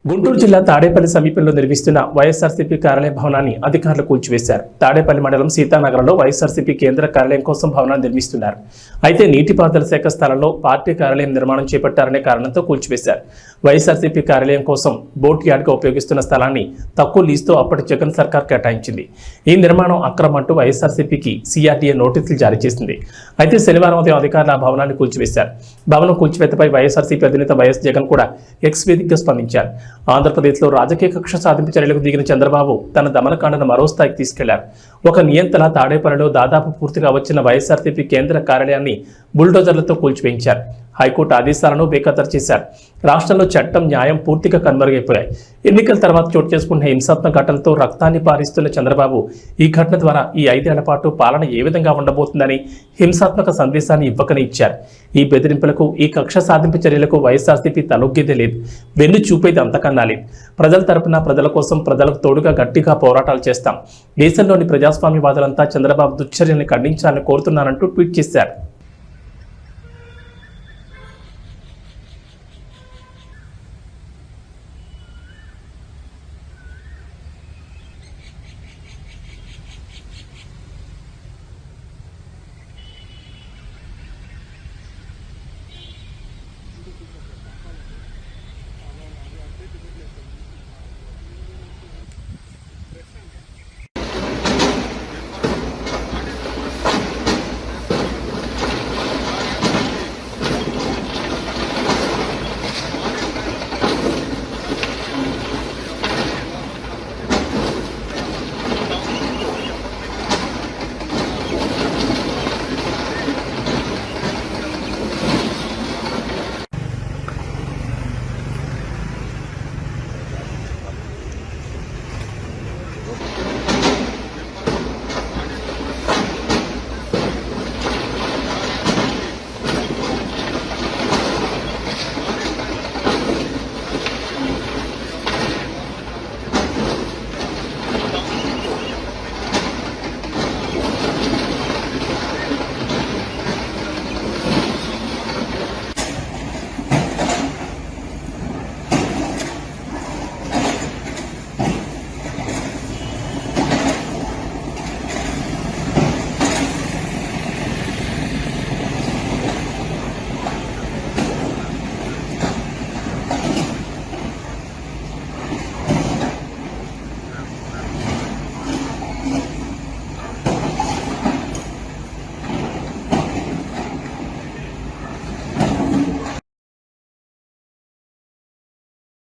గుంటూరు జిల్లా తాడేపల్లి సమీపంలో నిర్మిస్తున్న వైఎస్ఆర్సీపీ కార్యాలయ భవనాన్ని అధికారులు కూల్చివేశారు. తాడేపల్లి మండలం సీతానగరంలో వైఎస్ఆర్సీపీ కేంద్ర కార్యాలయం కోసం భవనాన్ని నిర్మిస్తున్నారు. అయితే నీటిపారుదల శాఖ స్థలంలో పార్టీ కార్యాలయం నిర్మాణం చేపట్టారనే కారణంతో కూల్చివేశారు. వైఎస్ఆర్సీపీ కార్యాలయం కోసం బోట్ యార్డ్గా ఉపయోగిస్తున్న స్థలాన్ని తక్కువ లీజుతో అప్పటి జగన్ సర్కార్ కేటాయించింది. ఈ నిర్మాణం అక్రమంటూ వైఎస్ఆర్సీపీకి సిఆర్డీఏ నోటీసులు జారీ చేసింది. అయితే శనివారం ఉదయం అధికారులు ఆ భవనాన్ని కూల్చివేశారు. భవనం కూల్చివేతపై వైఎస్ఆర్సీపీ అధినేత వైఎస్ జగన్ కూడా ఎక్స్ వేదికగా స్పందించారు. ఆంధ్రప్రదేశ్లో రాజకీయ కక్ష సాధింపు చర్యలకు దిగిన చంద్రబాబు తన దమనకాండను మరో స్థాయికి తీసుకెళ్లారు. ఒక నియంత్రణ తాడేపల్లిలో దాదాపు పూర్తిగా వచ్చిన వైఎస్ఆర్సీపీ కేంద్ర కార్యాలయాన్ని బుల్డోజర్లతో కూల్చివేయించారు. హైకోర్టు ఆదేశాలను బేఖాతరు చేశారు. రాష్ట్రంలో చట్టం, న్యాయం పూర్తిగా కనుమరుగైపోయాయి. ఎన్నికల తర్వాత చోటు చేసుకున్న హింసాత్మక ఘటనలతో రక్తాన్ని పారిస్తున్న చంద్రబాబు ఈ ఘటన ద్వారా ఈ 5 ఏళ్ల పాటు పాలన ఏ విధంగా ఉండబోతుందని హింసాత్మక సందేశాన్ని ఇవ్వకనే ఇచ్చారు. ఈ బెదిరింపులకు, ఈ కక్ష సాధింపు చర్యలకు వైఎస్ఆర్సీపీ తలొగ్గేదే లేదు. వెన్ను చూపేది అంతకన్నా లేదు. ప్రజల తరపున, ప్రజల కోసం, ప్రజలకు తోడుగా గట్టిగా పోరాటాలు చేస్తాం. దేశంలోని ప్రజాస్వామ్యవాదులంతా చంద్రబాబు దుశ్చర్యల్ని ఖండించాలని కోరుతున్నానంటూ ట్వీట్ చేశారు.